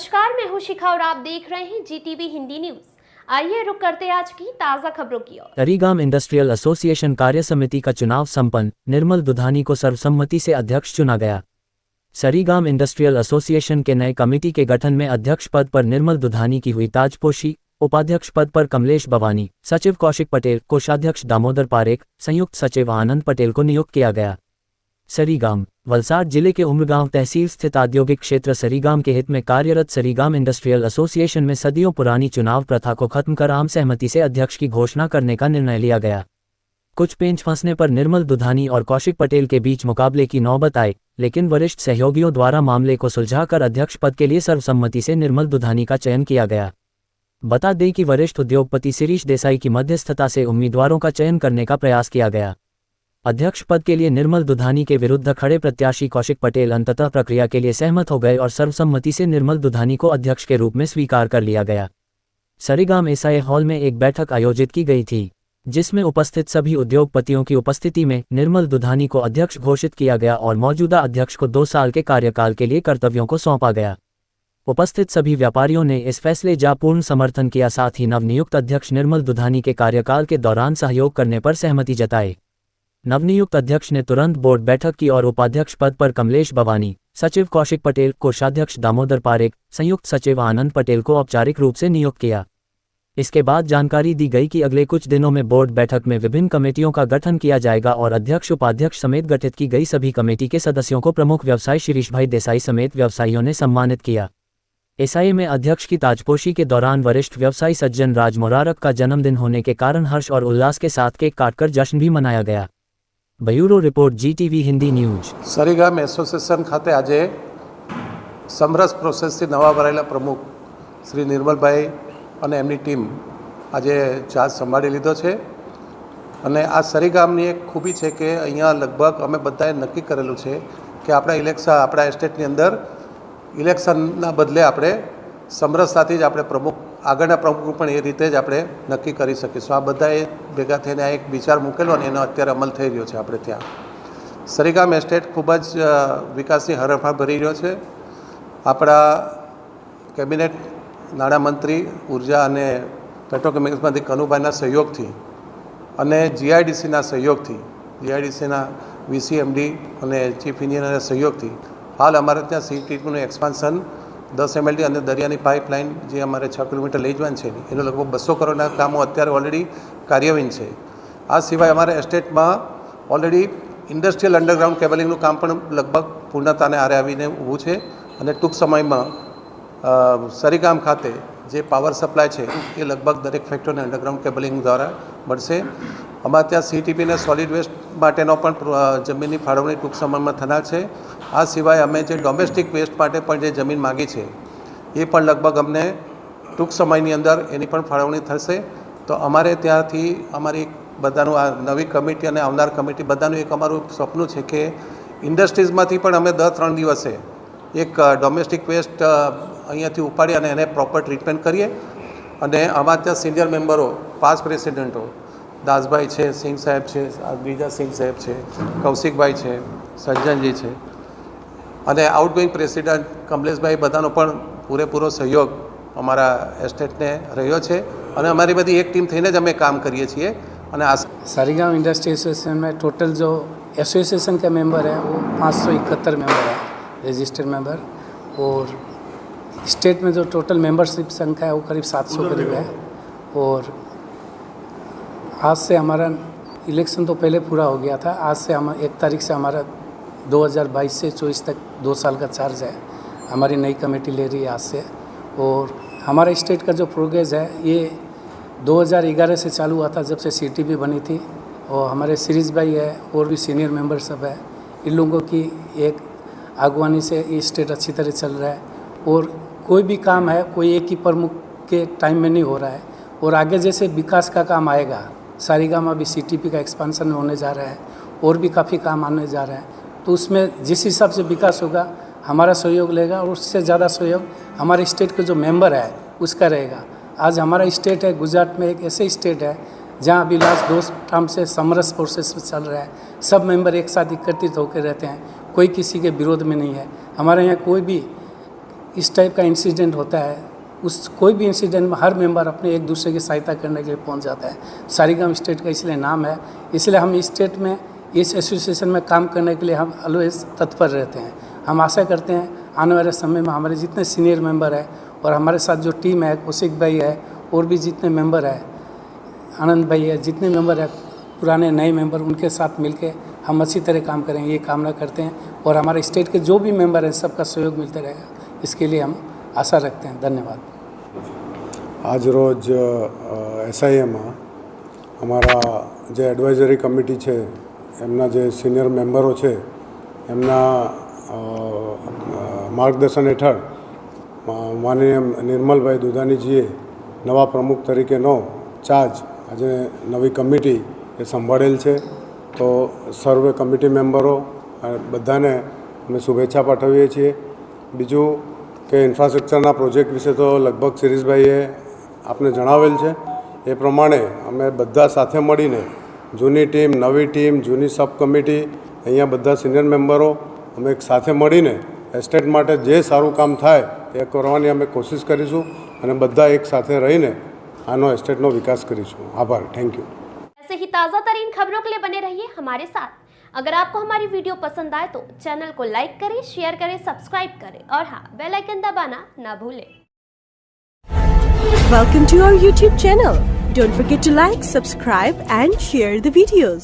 नमस्कार, मैं हूं शिखा और आप देख रहे हैं जीटीवी हिंदी न्यूज। आइए रुक करते हैं आज की ताजा खबरों की ओर। सरीगाम इंडस्ट्रियल एसोसिएशन कार्य समिति का चुनाव संपन्न, निर्मल दुधानी को सर्वसम्मति से अध्यक्ष चुना गया। सरीगाम इंडस्ट्रियल एसोसिएशन के नए कमेटी के गठन में अध्यक्ष पद पर निर्मल दुधानी की हुई ताजपोशी, उपाध्यक्ष पद पर कमलेश बवानी, सचिव कौशिक पटेल, कोषाध्यक्ष दामोदर पारेख, संयुक्त सचिव आनंद पटेल को नियुक्त किया गया। सरीगाम वलसाड जिले के उमरगांव तहसील स्थित औद्योगिक क्षेत्र सरीगाम के हित में कार्यरत सरीगाम इंडस्ट्रियल एसोसिएशन में सदियों पुरानी चुनाव प्रथा को खत्म कर आम सहमति से अध्यक्ष की घोषणा करने का निर्णय लिया गया। कुछ पेंच फंसने पर निर्मल दुधानी और कौशिक पटेल के बीच मुकाबले की नौबत आई, लेकिन वरिष्ठ सहयोगियों द्वारा मामले को सुलझाकर अध्यक्ष पद के लिए सर्वसम्मति से निर्मल दुधानी का चयन किया गया। बता दें कि वरिष्ठ उद्योगपति शिरीष देसाई की मध्यस्थता से उम्मीदवारों का चयन करने का प्रयास किया गया। अध्यक्ष पद के लिए निर्मल दुधानी के विरुद्ध खड़े प्रत्याशी कौशिक पटेल अंततः प्रक्रिया के लिए सहमत हो गए और सर्वसम्मति से निर्मल दुधानी को अध्यक्ष के रूप में स्वीकार कर लिया गया। सरीगाम एसआई हॉल में एक बैठक आयोजित की गई थी, जिसमें उपस्थित सभी उद्योगपतियों की उपस्थिति में निर्मल दुधानी को अध्यक्ष घोषित किया गया और मौजूदा अध्यक्ष को 2 साल के कार्यकाल के लिए कर्तव्यों को सौंपा गया। उपस्थित सभी व्यापारियों ने इस फैसले का पूर्ण समर्थन किया, साथ ही नवनियुक्त अध्यक्ष निर्मल दुधानी के कार्यकाल के दौरान सहयोग करने पर सहमति जताई। नवनियुक्त अध्यक्ष ने तुरंत बोर्ड बैठक की और उपाध्यक्ष पद पर कमलेश बवानी, सचिव कौशिक पटेल, कोषाध्यक्ष दामोदर पारेख, संयुक्त सचिव आनंद पटेल को औपचारिक रूप से नियुक्त किया। इसके बाद जानकारी दी गई कि अगले कुछ दिनों में बोर्ड बैठक में विभिन्न कमेटियों का गठन किया जाएगा और अध्यक्ष उपाध्यक्ष समेत गठित की गई सभी कमेटी के सदस्यों को प्रमुख व्यवसायी शिरीष भाई देसाई समेत व्यवसायियों ने सम्मानित किया। एसआई में अध्यक्ष की ताजपोशी के दौरान वरिष्ठ व्यवसायी सज्जन राज मोरारक का जन्मदिन होने के कारण हर्ष और उल्लास के साथ केक काटकर जश्न भी मनाया गया। Bureau report Zee TV Hindi news. Sarigam association खाते आज समरस प्रोसेस से नवा भरायेला प्रमुख श्री निर्मलभाई और एमनी टीम आज चार्ज संभाળી લીધો છે અને આ સરીગામની એક ખૂબી છે કે અહીંયા લગભગ અમે બધાએ નક્કી કરેલું છે કે આપણા ઇલેક્શન આપણા એસ્ટેટની અંદર ઇલેક્શનના બદલે આપણે સમરસતાથી જ આપણે પ્રમુખ આગળના પ્રમુખ પણ એ રીતે જ આપણે નક્કી કરી શકીશું। આ બધાએ ભેગા થઈને આ એક વિચાર મૂકેલો અને એનો અત્યારે અમલ થઈ રહ્યો છે। આપણે ત્યાં સરીગામ એસ્ટેટ ખૂબ જ વિકાસની હરણફાળ ભરી રહ્યો છે। આપણા કેબિનેટ નાણામંત્રી ઉર્જા અને પેટ્રોકેમિકલ્સ મંત્રી કનુભાઈના સહયોગથી અને જીઆઈડીસીના સહયોગથી જીઆઈડીસીના વીસીએમડી અને ચીફ ઇન્જિનિયરના સહયોગથી હાલ અમારે ત્યાં સીટીનું એક્સપાન્શન 10 MLD અને દરિયાની પાઇપલાઇન જે અમારે 6 કિલોમીટર લઈ જવાની છે એનું લગભગ 200 કરોડના કામો અત્યારે ઓલરેડી કાર્યવાહી છે। આ સિવાય અમારા એસ્ટેટમાં ઓલરેડી ઇન્ડસ્ટ્રીયલ અંડરગ્રાઉન્ડ કેબલિંગનું કામ પણ લગભગ પૂર્ણતાને આરે આવીને ઊભું છે અને ટૂંક સમયમાં સરીગામ ખાતે જે પાવર સપ્લાય છે એ લગભગ દરેક ફેક્ટરીને અંડરગ્રાઉન્ડ કેબલિંગ દ્વારા મળશે। અમારે ત્યાં સીટીપીને સોલિડ વેસ્ટ માટેનો પણ જમીનની ફાળવણી ટૂંક સમયમાં થનાર છે। આ સિવાય અમે જે ડોમેસ્ટિક વેસ્ટ માટે પણ જે જમીન માગી છે એ પણ લગભગ અમને ટૂંક સમયની અંદર એની પણ ફાળવણી થશે। તો અમારે ત્યાંથી અમારી બધાનું આ નવી કમિટી અને આવનાર કમિટી બધાનું એક અમારું સપનું છે કે ઇન્ડસ્ટ્રીઝમાંથી પણ અમે દર 3 દિવસે એક ડોમેસ્ટિક વેસ્ટ અહીંયાથી ઉપાડી અને એને પ્રોપર ટ્રીટમેન્ટ કરીએ અને અમારા ત્યાં સિનિયર મેમ્બરો પાસ્ટ પ્રેસિડેન્ટો દાસભાઈ છે, સિંહ સાહેબ છે, બીજા સિંહ સાહેબ છે, કૌશિકભાઈ છે, સજ્જનજી છે અને આઉટગોઈંગ પ્રેસિડેન્ટ કમલેશભાઈ બધાનો પણ પૂરેપૂરો સહયોગ અમારા એસ્ટેટને રહ્યો છે અને અમારી બધી એક ટીમ થઈને જ અમે કામ કરીએ છીએ। અને આ सरीगाम इंडस्ट्री एसोसिएशन में टोटल जो एसोसिएशन के मेंबर हैं वो 571 मेंबर हैं रजिस्टर्ड मेंबर, और स्टेट में जो टोटल मेंबरशिप संख्या है वो करीब 700 करीब है। और आज से हमारा इलेक्शन तो पहले पूरा हो गया था, आज से हम 1 तारीख से हमारा 2022 से 24 तक 2 साल का चार्ज है। हमारी नई कमेटी ले रही है आज से। और हमारे स्टेट का जो प्रोग्रेस है ये 2011 से चालू हुआ था जब से सीटीपी बनी थी, और हमारे शिरीष भाई है और भी सीनियर मेंबर सब है, इन लोगों की एक आगवानी से ये स्टेट अच्छी तरह चल रहा है। और कोई भी काम है कोई एक ही प्रमुख के टाइम में नहीं हो रहा है, और आगे जैसे विकास का काम आएगा, सरीगाम अभी सीटीपी का एक्सपांसन होने जा रहा है और भी काफ़ी काम आने जा रहा है, तो उसमें जिस हिसाब से विकास होगा हमारा सहयोग लेगा और उससे ज़्यादा सहयोग हमारे स्टेट के जो मेंबर है उसका रहेगा। आज हमारा स्टेट है गुजरात में एक ऐसे स्टेट है जहाँ अभी लास्ट 2 टर्म से समरस प्रोसेस चल रहा है, सब मेंबर एक साथ एकत्रित होकर रहते हैं, कोई किसी के विरोध में नहीं है। हमारे यहाँ कोई भी इस टाइप का इंसिडेंट होता है, उस कोई भी इंसिडेंट में हर मेंबर अपने एक दूसरे की सहायता करने के लिए पहुंच जाता है। सारीगाम स्टेट का इसलिए नाम है, इसलिए हम इस स्टेट में इस एसोसिएशन में काम करने के लिए हम ऑलवेज तत्पर रहते हैं। हम आशा करते हैं आने वाले समय में हमारे जितने सीनियर मेंबर हैं और हमारे साथ जो टीम है, कौशिक भाई है और भी जितने मेंबर हैं, आनंद भाई है, जितने मेंबर हैं पुराने नए मेंबर, उनके साथ मिलके हम अच्छी तरह काम करेंगे, ये कामना करते हैं। और हमारे स्टेट के जो भी मेंबर हैं सबका सहयोग मिलता रहेगा, इसके लिए हम आशा रखते हैं। धन्यवाद। आज रोज SIM અમારા જે એડવાઇઝરી કમિટી છે એમના જે સિનિયર મેમ્બરો છે એમના માર્ગદર્શન હેઠળ માનનીય નિર્મલભાઈ દુધાનીજીએ નવા પ્રમુખ તરીકેનો ચાર્જ આજે નવી કમિટી એ સંભાળેલ છે। તો સર્વે કમિટી મેમ્બરો બધાને અમે શુભેચ્છા પાઠવીએ છીએ। બીજું કે ઇન્ફ્રાસ્ટ્રક્ચરના પ્રોજેક્ટ વિશે તો લગભગ શિરીષભાઈએ આપને જણાવેલ છે, એ પ્રમાણે અમે બધા સાથે મળીને જૂની ટીમ, નવી ટીમ, જૂની સબ કમિટી, અહીંયા બધા સિનિયર મેમ્બરો અમે એક સાથે મળીને એસ્ટેટ માટે જે સારું કામ થાય એ કરવાની અમે કોશિશ કરીશું અને બધા એક સાથે રહીને આનો એસ્ટેટનો વિકાસ કરીશું। આભાર, થેન્ક યુ। ऐसे ही ताज़ा तरीन खबरों के लिए बने रहिए हमारे साथ। अगर आपको हमारी वीडियो पसंद आए तो चैनल को लाइक करें, शेयर करें, सब्सक्राइब करें और हाँ, बेल आइकन दबाना ना भूलें। Welcome to our YouTube channel. Don't forget to like, subscribe and share the videos.